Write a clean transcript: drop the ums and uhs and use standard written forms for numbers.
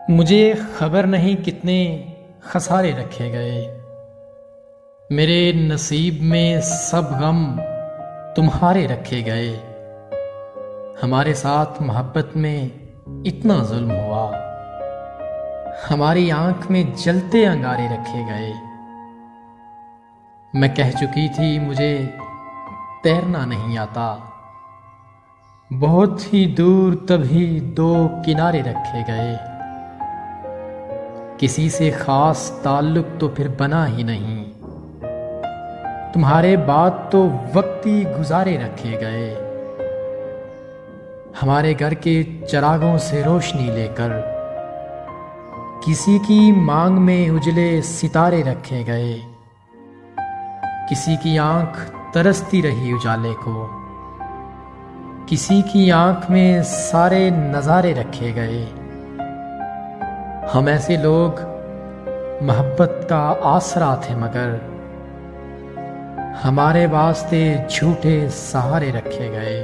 मुझे खबर नहीं कितने खसारे रखे गए। मेरे नसीब में सब गम तुम्हारे रखे गए। हमारे साथ मोहब्बत में इतना जुल्म हुआ, हमारी आंख में जलते अंगारे रखे गए। मैं कह चुकी थी मुझे तैरना नहीं आता, बहुत ही दूर तभी दो किनारे रखे गए। किसी से खास ताल्लुक तो फिर बना ही नहीं, तुम्हारे बाद तो वक्ती गुजारे रखे गए। हमारे घर के चिरागों से रोशनी लेकर किसी की मांग में उजले सितारे रखे गए। किसी की आंख तरसती रही उजाले को, किसी की आंख में सारे नजारे रखे गए। हम ऐसे लोग मोहब्बत का आसरा थे, मगर हमारे वास्ते झूठे सहारे रखे गए।